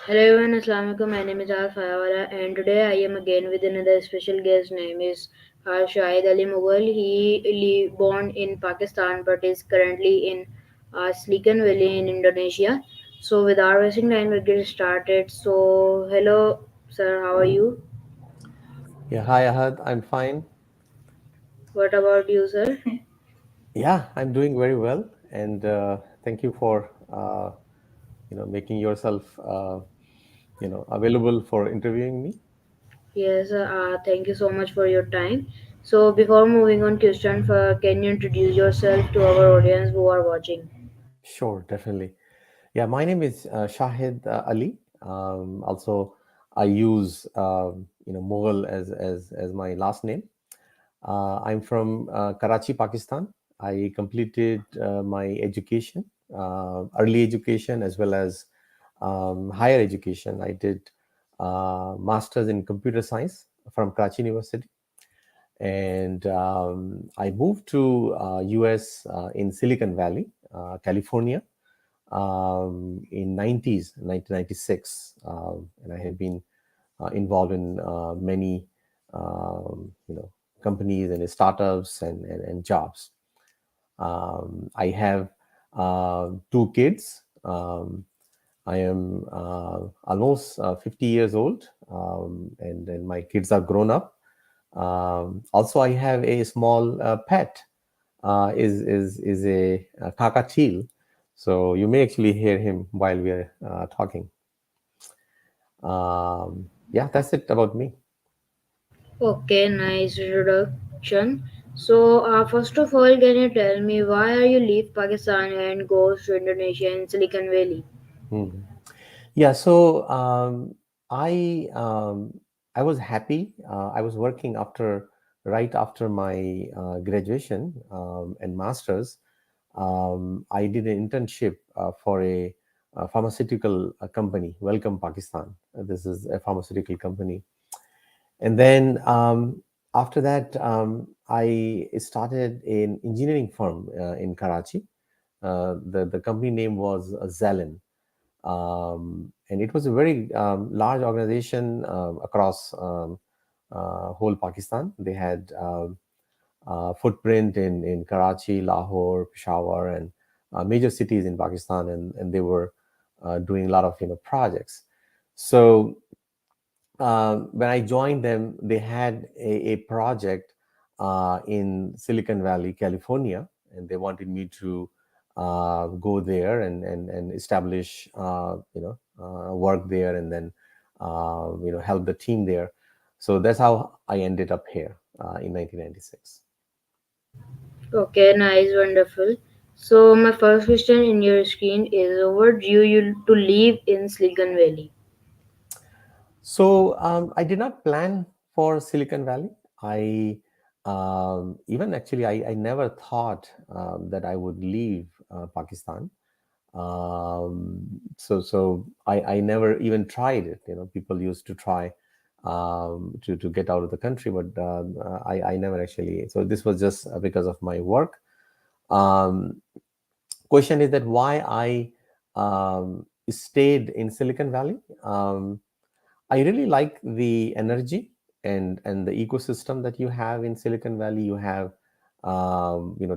Hello everyone, Assalamualaikum. My name is Al Fayawala, and today I am again with another special guest. Name is Shahid Ali Mughal. Born in Pakistan but is currently in Silicon Valley in Indonesia. So without wasting time, we'll get started. So hello, sir. How are you? Yeah, hi Ahad, I'm fine. What about you, sir? Yeah, I'm doing very well, and thank you for making yourself available for interviewing me. Yes. Thank you so much for your time. So before moving on, question for can you introduce yourself to our audience who are watching? Sure, definitely. Yeah, my name is Shahid Ali. Also, I use Mughal as my last name. I'm from Karachi, Pakistan. I completed my education, early education, as well as higher education. I did masters in computer science from Karachi University, and I moved to US in Silicon Valley, California, in 1996, and I had been involved in many companies and startups and jobs. I have two kids. I am almost 50 years old, and my kids are grown up. Also, I have a small pet. Is a cockatiel, so you may actually hear him while we are talking. Yeah, that's it about me. Okay, nice introduction. So, first of all, can you tell me why are you leave Pakistan and goes to Indonesia and Silicon Valley? Mhm. Yeah, so I was happy. I was working right after my graduation and masters. I did an internship for a pharmaceutical company, Welcome Pakistan. This is a pharmaceutical company, and then after that, I started an engineering firm in Karachi. The company name was Zelen, and it was a very large organization across whole Pakistan. They had footprint in Karachi, Lahore, Peshawar, and major cities in Pakistan, and they were doing a lot of projects. So when I joined them, they had a project in Silicon Valley, California, and they wanted me to go there and establish, work there, and then help the team there. So that's how I ended up here in 1996. Okay, nice, wonderful. So, my first question in your screen is what drew you to live in Silicon Valley? So I did not plan for Silicon Valley. I even actually I never thought that I would leave Pakistan. So I never even tried it. People used to try to get out of the country, but I never actually. So this was just because of my work. Um, Question is that why I stayed in Silicon Valley. I really like the energy and the ecosystem that you have in Silicon Valley. You have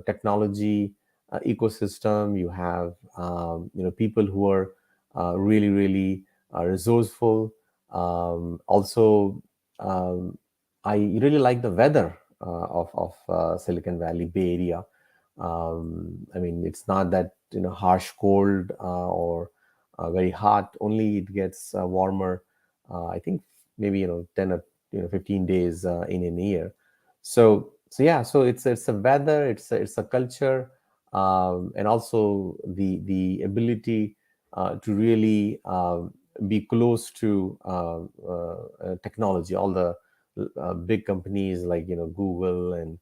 technology ecosystem. You have people who are really resourceful. Also, um, I really like the weather of Silicon Valley Bay Area. I mean, it's not that harsh cold or very hot. Only it gets warmer. I think maybe 10 or 15 days in a year. So yeah, so it's a weather, it's a culture, and also the ability to really be close to technology. All the big companies like Google and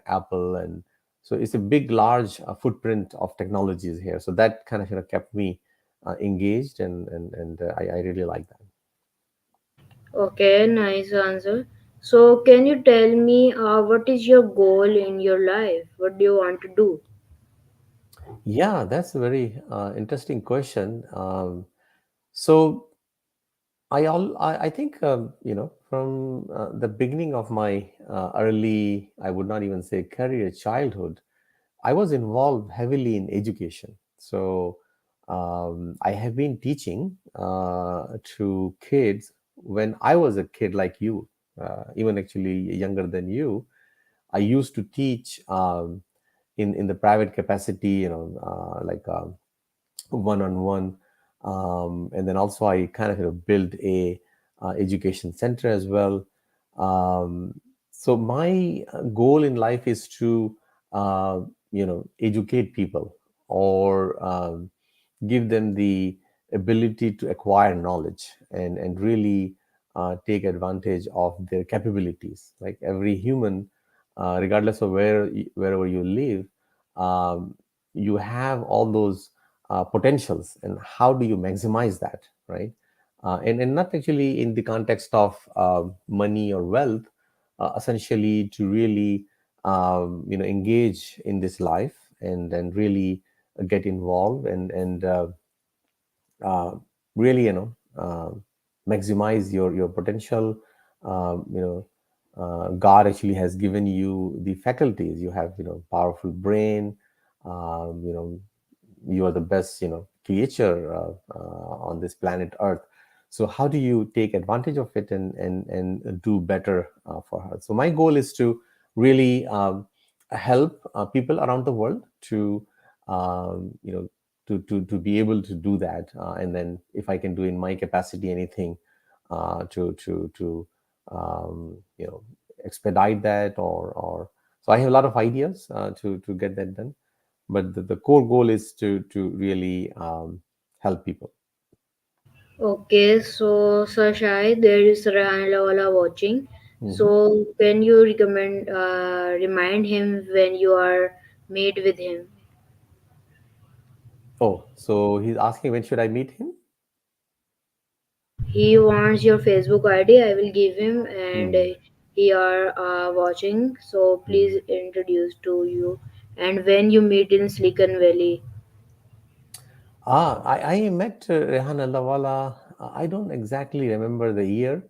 Apple, and so it's a big large footprint of technologies here. So that kind of kept me engaged, and I really like that. Okay, nice answer. So, can you tell me what is your goal in your life? What do you want to do? Yeah, that's a very interesting question. So I think from the beginning of my early, I would not even say career, childhood, I was involved heavily in education. So I have been teaching to kids when I was a kid like you, even actually younger than you. I used to teach in the private capacity, like one on one, and then also I kind of built a education center as well. So my goal in life is to educate people, or give them the ability to acquire knowledge, and really take advantage of their capabilities. Like every human, regardless of wherever you live, um, you have all those potentials, and how do you maximize that, right? And not actually in the context of money or wealth, essentially to really engage in this life, and really get involved, and uh, really maximize your potential. God actually has given you the faculties. You have powerful brain. You are the best creature on this planet earth. So how do you take advantage of it, and do better for her? So my goal is to really help people around the world to um, you know to be able to do that, and then if I can do in my capacity anything to expedite that, or so I have a lot of ideas to get that done, but the core goal is to really help people. Okay, so Sashai, there is Rehan Lawala watching. Hmm. So can you remind him when you are meet with him? Oh, so he's asking when should I meet him. He wants your Facebook ID. I will give him, and Hmm. he are watching. So Hmm. please introduce to you. And when you meet in Silicon Valley, I met Rehan Allawala. I don't exactly remember the year.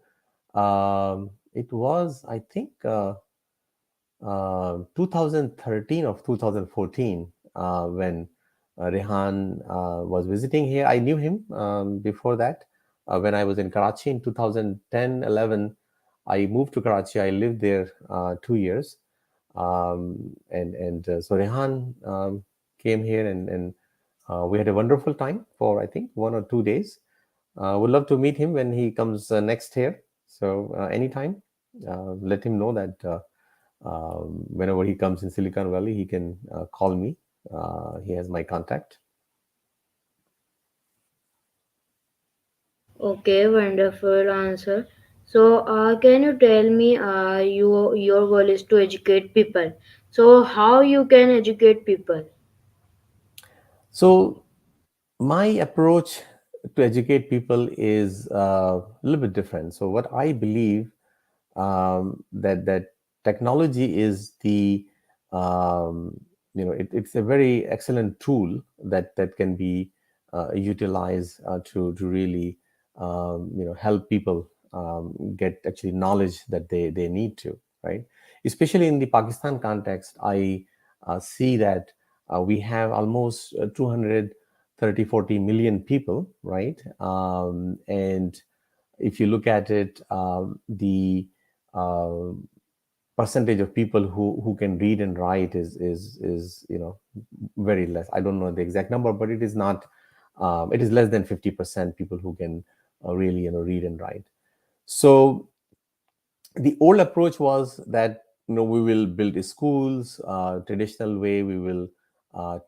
It was, I think, 2013 or 2014, when Rehan was visiting here. I knew him before that. When I was in Karachi in 2010, 11, I moved to Karachi. I lived there 2 years. And so Rehan came here, and we had a wonderful time for, I think, 1 or 2 days. Would love to meet him when he comes next here. So anytime, let him know that whenever he comes in Silicon Valley, he can call me. He has my contact. okay, wonderful answer. So can you tell me, your goal is to educate people. So how you can educate people? So my approach to educate people is a little bit different. So what I believe, that technology is the it's a very excellent tool that can be utilized to really help people get actually knowledge that they need to, right? Especially in the Pakistan context, I see that we have almost 230 40 million people, right? And if you look at it, the uh, percentage of people who can read and write is very less. I don't know the exact number, but it is not. It is less than 50% people who can really read and write. So the old approach was that we will build schools traditional way. We will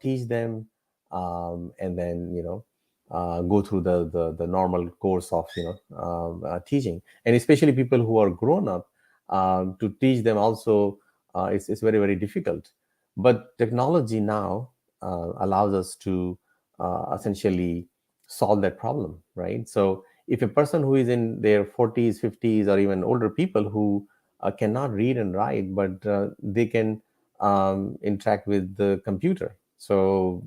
teach them, and then go through the normal course of teaching, and especially people who are grown up, to teach them also, it's very very difficult. But technology now allows us to essentially solve that problem, right? So if a person who is in their 40s 50s, or even older people who cannot read and write, but they can interact with the computer. So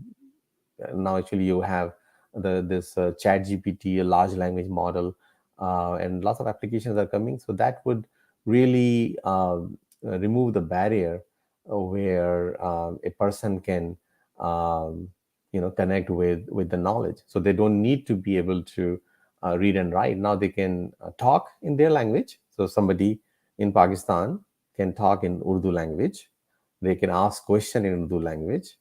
now actually you have this chat gpt, a large language model, and lots of applications are coming. So that would really remove the barrier where a person can um, connect with the knowledge. So they don't need to be able to read and write. Now they can talk in their language. So somebody in Pakistan can talk in Urdu language. They can ask question in Urdu language,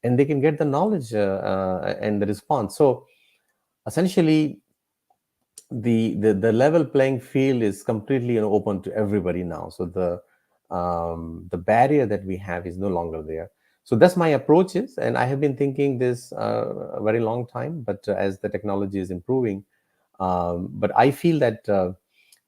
and they can get the knowledge and the response. So essentially, the level playing field is completely open to everybody now. So the barrier that we have is no longer there. So that's my approach is, and I have been thinking this a very long time. But as the technology is improving, but I feel that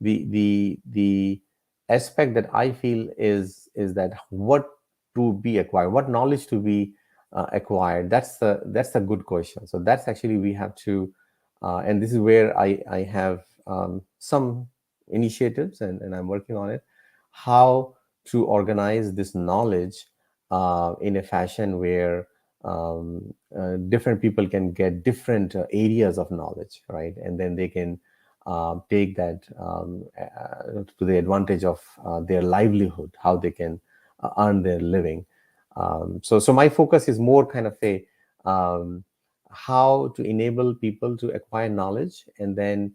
the aspect that I feel is that what to be acquired, what knowledge to be acquired. That's a good question. So that's actually we have to, and this is where I have some initiatives, and I'm working on it. How to organize this knowledge in a fashion where different people can get different areas of knowledge, right? And then they can take that to the advantage of their livelihood, how they can earn their living. So my focus is more kind of a um, how to enable people to acquire knowledge, and then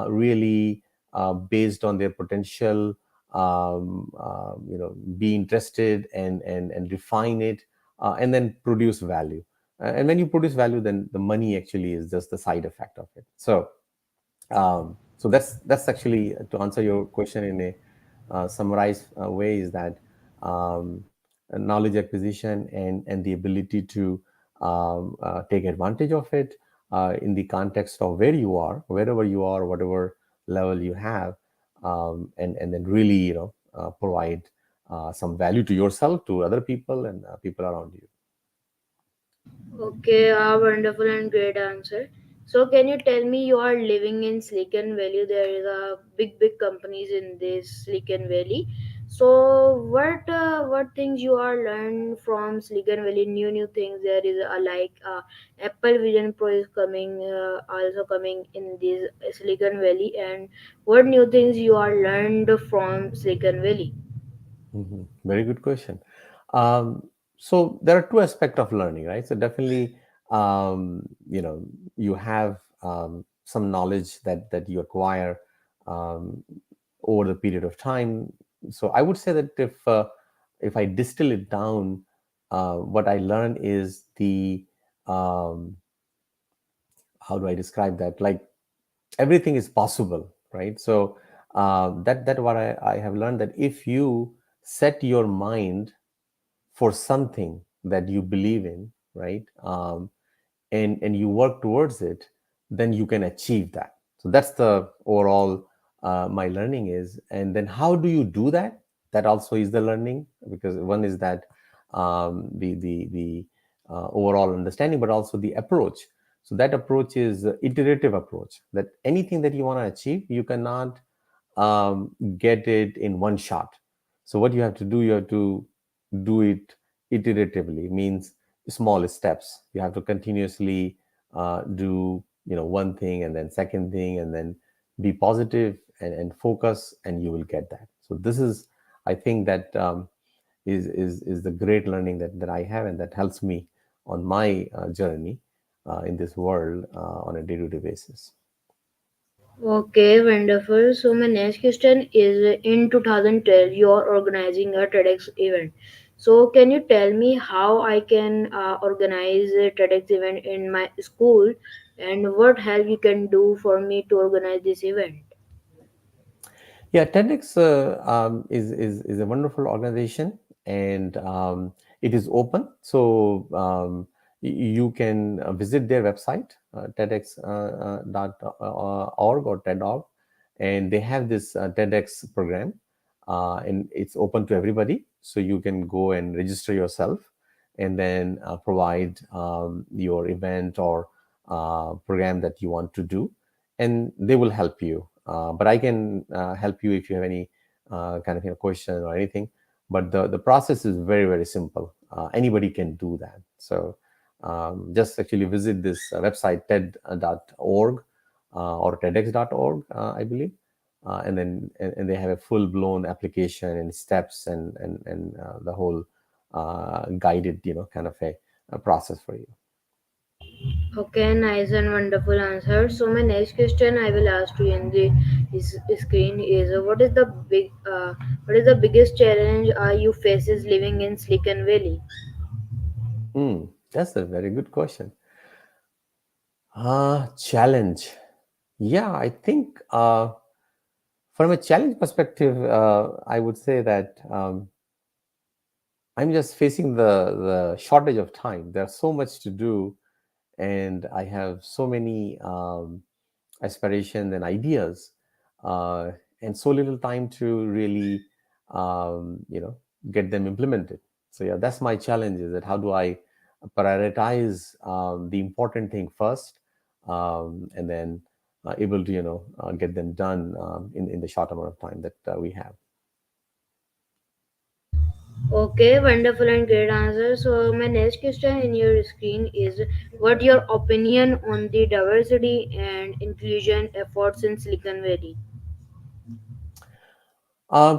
really based on their potential, be interested and refine it, and then produce value. And when you produce value, then the money actually is just the side effect of it. So that's actually to answer your question in a summarized way, is that um, knowledge acquisition and the ability to take advantage of it in the context of where you are, wherever you are, whatever level you have, and then really provide some value to yourself, to other people, and people around you. Okay, a wonderful and great answer. So, can you tell me you are living in Silicon Valley? There is a big companies in this Silicon Valley. So, what things you are learned from Silicon Valley? New things. There is a Apple Vision Pro is coming, also coming in this Silicon Valley. And what new things you are learned from Silicon Valley? Very good question. So there are two aspects of learning, right? So definitely, you have some knowledge that you acquire um, over the period of time. So I would say that if I distill it down, what I learn is the um, how do I describe that? Like everything is possible, right? So that what I have learned, that if you set your mind for something that you believe in, right, and you work towards it, then you can achieve that. So that's the overall my learning is. And then how do you do that? That also is the learning, because one is that the overall understanding, but also the approach. So that approach is iterative approach, that anything that you want to achieve, you cannot get it in one shot. So what you have to do, you have to do it iteratively, means small steps. You have to continuously do one thing, and then second thing, and then be positive and focus, and you will get that. So this is, I think, that is the great learning that I have, and that helps me on my journey in this world on a day-to-day basis. Okay, wonderful. So my next question is in 2012 you're organizing a TEDx event. So can you tell me how I can organize a TEDx event in my school and what help you can do for me to organize this event? Yeah, TEDx is a wonderful organization, and it is open. So you can visit their website, TEDx.org or TED.org, and they have this TEDx program, and it's open to everybody. So you can go and register yourself, and then provide your event or program that you want to do, and they will help you. But I can help you if you have any kind of question or anything. But the process is very, very simple. Anybody can do that. So just actually visit this website, TED.org, or TEDx.org, I believe. And they have a full blown application and steps and the whole guided, kind of a process for you. Okay, nice and wonderful answer. So my next question I will ask you in the screen is what is the biggest challenge you faces living in Silicon Valley? That's a very good question. Challenge. Yeah, I think from a challenge perspective, I would say that I'm just facing the shortage of time. There's so much to do, and I have so many aspirations and ideas, uh, and so little time to really, you know, get them implemented. So yeah, that's my challenge. Is that how do I prioritize the important thing first, and then able to get them done in the short amount of time that we have. Okay, wonderful and great answer. So my next question in your screen is what your opinion on the diversity and inclusion efforts in Silicon Valley?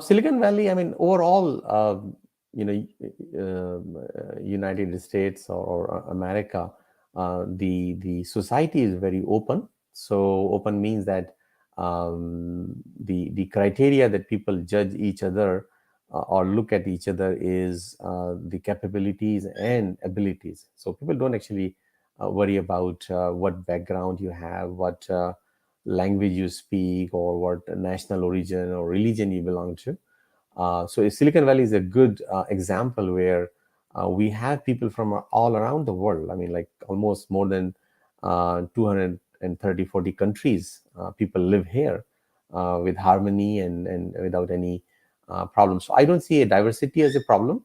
Silicon Valley, I mean, overall, you know, United States or America, the society is very open. So open means that the criteria that people judge each other or look at each other is the capabilities and abilities. So people don't actually worry about what background you have, what language you speak, or what national origin or religion you belong to. So Silicon Valley is a good example where we have people from all around the world. I mean, like almost more than 230, 40 countries. People live here with harmony and without any problems. So I don't see a diversity as a problem.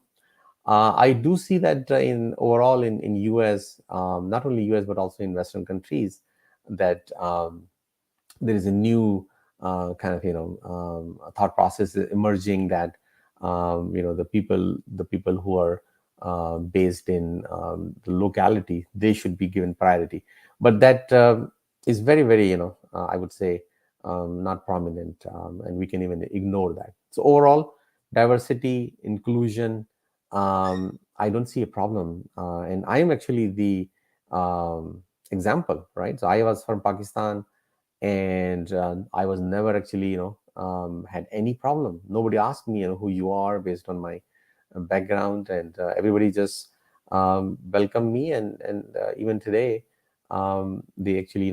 I do see that in overall in US, not only US but also in Western countries, that there is a new kind of thought process emerging that the people who are based in the locality, they should be given priority, but that is very very I would say not prominent, and we can even ignore that. So overall, diversity, inclusion, I don't see a problem, and I am actually the example, right? So I was from Pakistan, and I was never actually had any problem. Nobody asked me who you are based on my background, and everybody just welcomed me, and even today they actually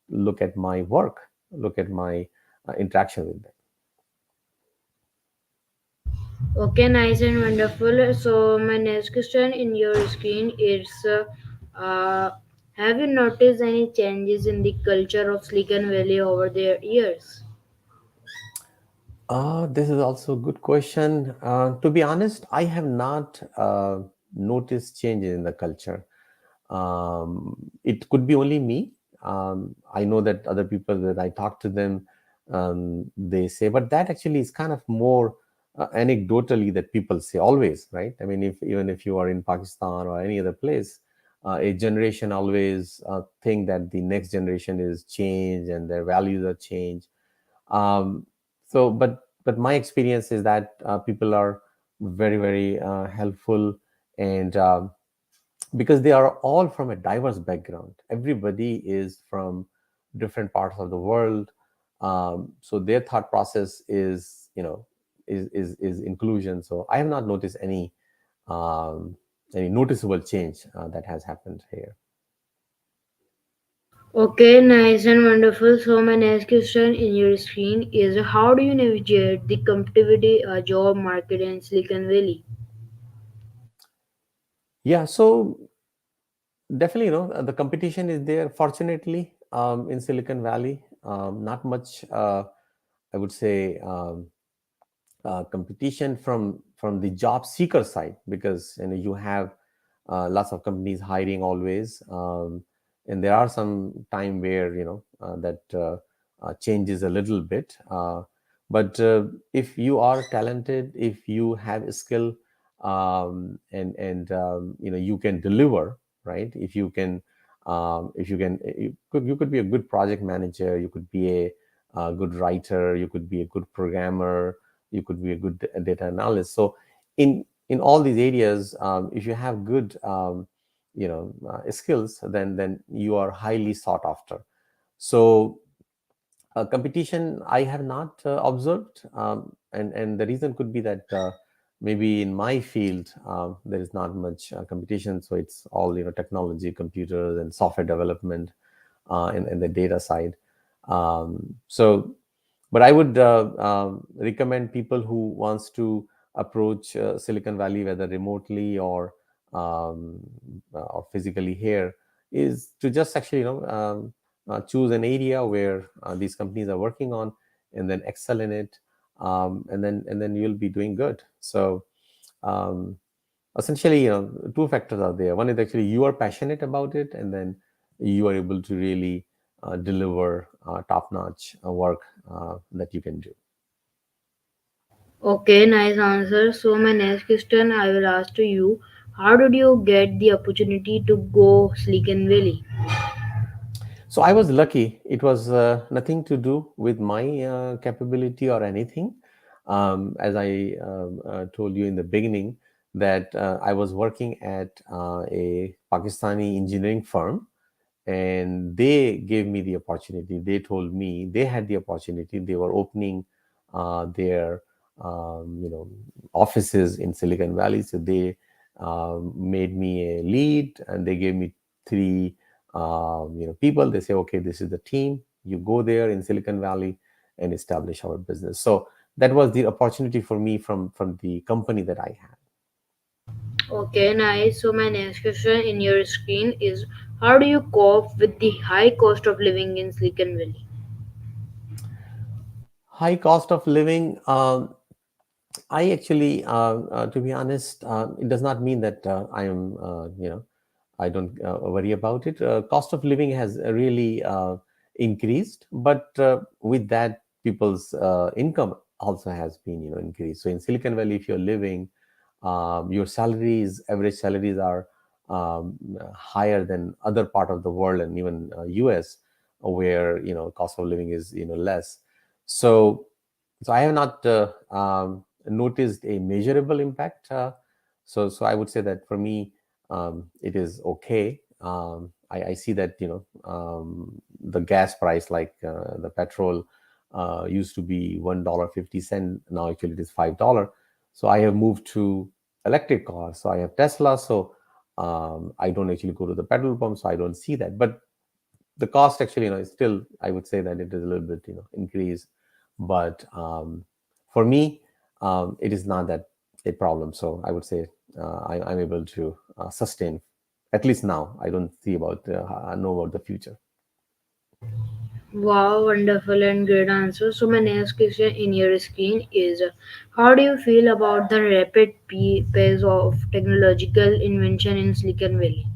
look at my work, look at my interaction with them. Okay, nice and wonderful. So my next question in your screen is uh, have you noticed any changes in the culture of Silicon Valley over the years? This is also a good question. To be honest, I have not noticed changes in the culture. It could be only me. I know that other people that I talk to them, they say, but that actually is kind of more anecdotally that people say always, right? I mean, if even if you are in Pakistan or any other place, a generation always think that the next generation is change and their values are change. Um, so but but my experience is that people are very very helpful, and because they are all from a diverse background, everybody is from different parts of the world. So their thought process is is inclusion. So I have not noticed um, any noticeable change that has happened here. Okay, nice and wonderful. So my next question in your screen is how do you navigate the competitive job market in Silicon Valley? Yeah, so definitely, the competition is there. Fortunately, in Silicon Valley, not much. I would say competition from the job seeker side, because you have lots of companies hiring always, and there are some time where that changes a little bit. But if you are talented, if you have a skill, and you can deliver, right? If you can If you can, you could be a good project manager, you could be a good writer, you could be a good programmer, you could be a good data analyst. So in all these areas, if you have good skills, then you are highly sought after. So competition I have not observed, and the reason could be that maybe in my field there is not much competition, so it's all technology, computers, and software development, and the data side. So, but I would recommend people who wants to approach Silicon Valley, whether remotely um, or physically here, is to just actually choose an area where these companies are working on, and then excel in it, and then you'll be doing good. So um, essentially, two factors are there. One is actually you are passionate about it, and then you are able to really deliver top-notch work that you can do. Okay, nice answer. So my next question I will ask to you: how did you get the opportunity to go Silicon Valley? So I was lucky. It was nothing to do with my capability or anything. As I told you in the beginning, that I was working at a Pakistani engineering firm, and they gave me the opportunity. They told me they had the opportunity. They were opening their offices in Silicon Valley, so they made me a lead, and they gave me three people. They say, okay, this is the team. You go there in Silicon Valley and establish our business. So that was the opportunity for me from the company that I had. Okay, nice. So my next question in your screen is: how do you cope with the high cost of living in Silicon Valley? High cost of living. I actually, to be honest, it does not mean that I am, I don't worry about it. Cost of living has really increased, but with that, people's income also has been, increased. So in Silicon Valley, if you're living, your salaries, average salaries are higher than other part of the world, and even US, where cost of living is less. So I have not noticed a measurable impact. So I would say that for me, it is okay. I see that the gas price, like the petrol, used to be $1.50. Now actually it is $5. So I have moved to electric cars. So I have Tesla. So I don't actually go to the petrol pump, so I don't see that. But the cost actually, is still, I would say that it is a little bit, increased. But for me, it is not that a problem. So I would say I'm able to sustain. At least now, I don't see about know about the future. Wow, wonderful and great answer. So my next question in your screen is: how do you feel about the rapid pace of technological invention in Silicon Valley?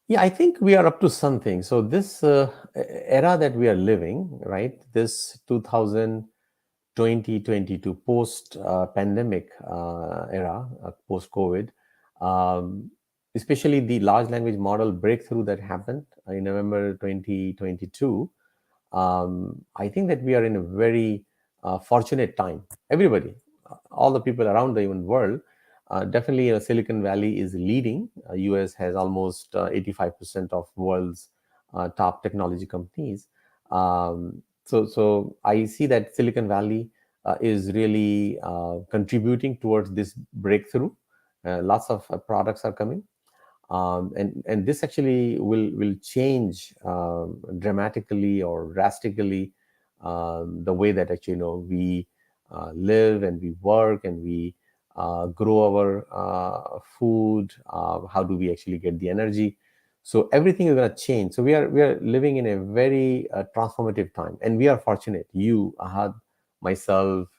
Yeah, I think we are up to something. So this era that we are living, right? This 2022 post pandemic era, post COVID, um, especially the large language model breakthrough that happened in November 2022. I think that we are in a very fortunate time. Everybody, all the people around the even world, definitely Silicon Valley is leading. US has almost 85% of world's top technology companies. So I see that Silicon Valley is really contributing towards this breakthrough. Lots of products are coming, and this actually will change dramatically or drastically the way that actually we live and we work and we grow our food. How do we actually get the energy? So everything is going to change. So we are living in a very transformative time, and we are fortunate. You, Ahad, myself,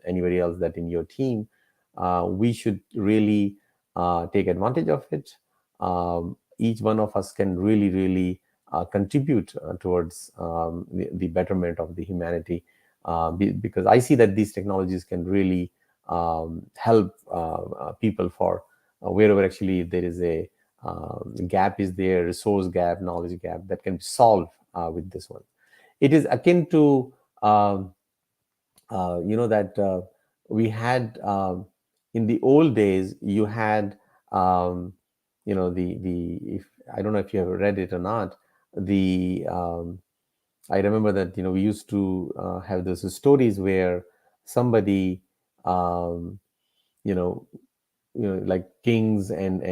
anybody else that in your team, we should really take advantage of it. Each one of us can really, really contribute towards the betterment of the humanity, because I see that these technologies can really help people for wherever actually there is a gap is there, resource gap, knowledge gap, that can be solved with this one. It is akin to that we had in the old days. You had the if I don't know if you have read it or not. The I remember that we used to have those stories where somebody um, you know like kings and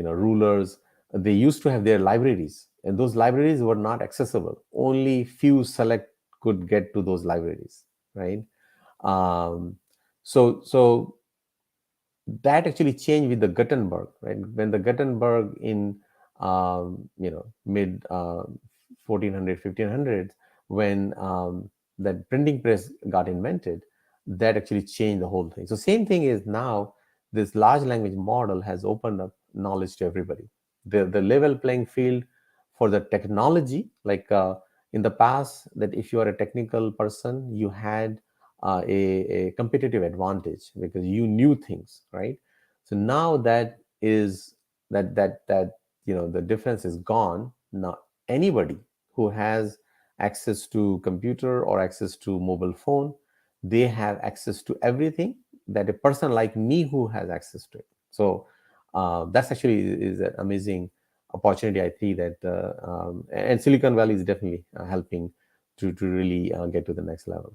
rulers, they used to have their libraries, and those libraries were not accessible. Only few select could get to those libraries, right? um, so that actually changed with the Gutenberg, right? When the Gutenberg in mid 1400 when that printing press got invented, that actually changed the whole thing. So same thing is now, this large language model has opened up knowledge to everybody. The level playing field for the technology, like in the past, that if you are a technical person, you had a competitive advantage because you knew things, right? So now that is that the difference is gone. Now anybody who has access to computer or access to mobile phone, they have access to everything that a person like me who has access to it. So that's actually is an amazing opportunity, I think, that and Silicon Valley is definitely helping to really get to the next level.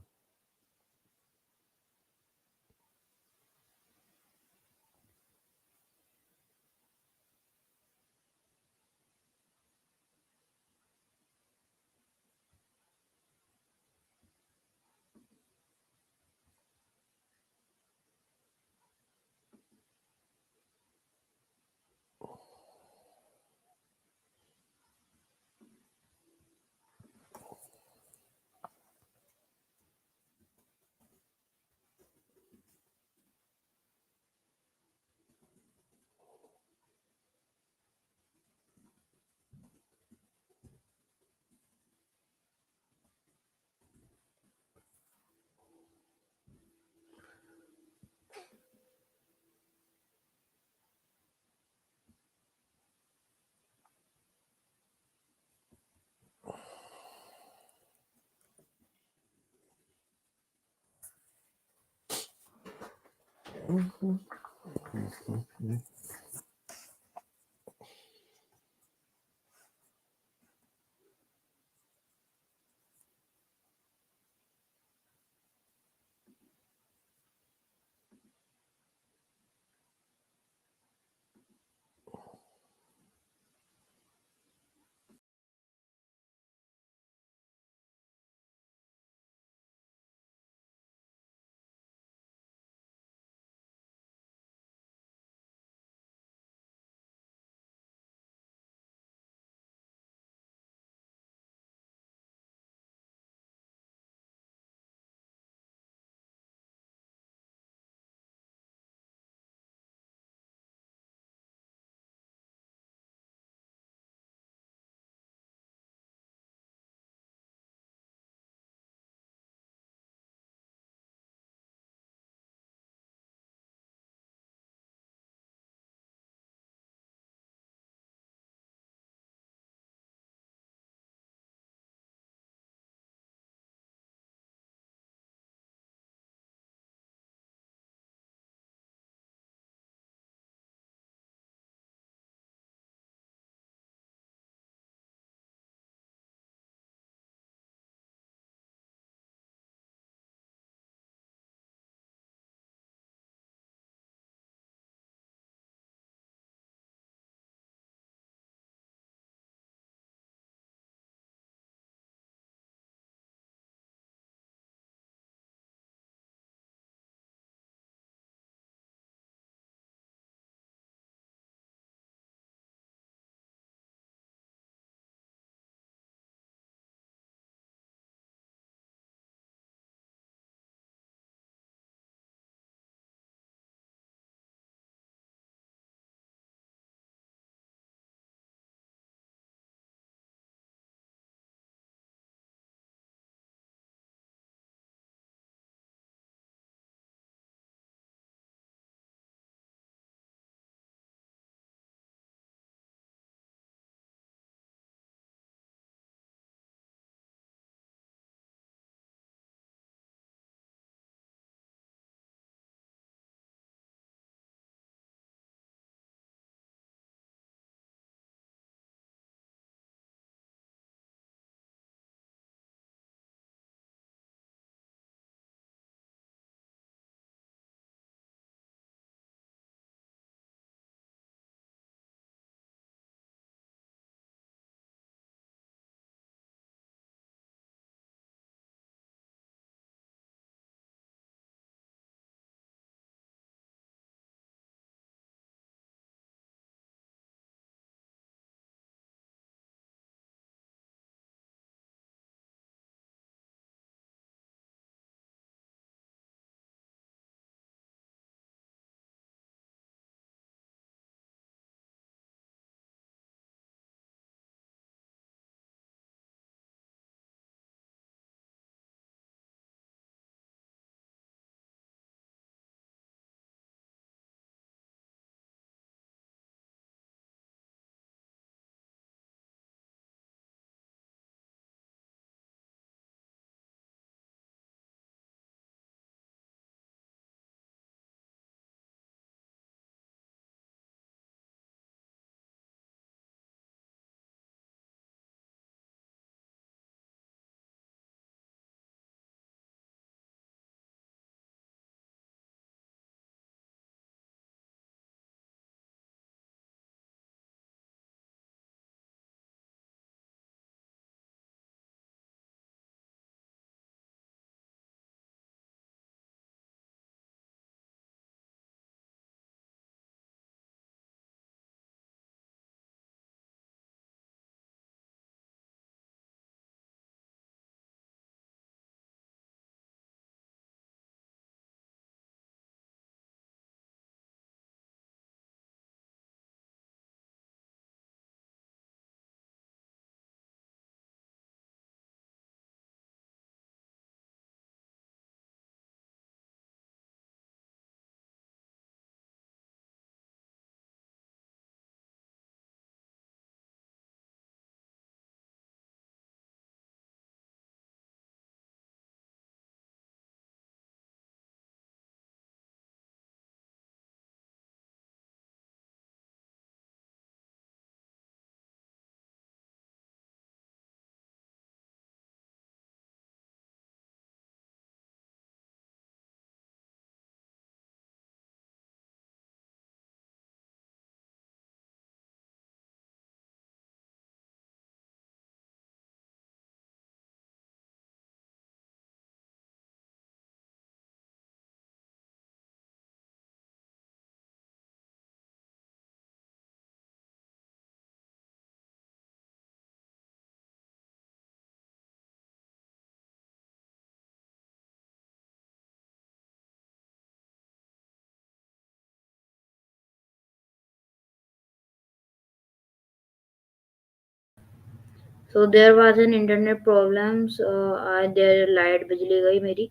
So there was an internet problems. There light बिजली गई मेरी.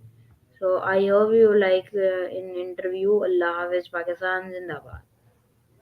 So I hope you like in interview. Allah Hafiz Pakistan Zindabad.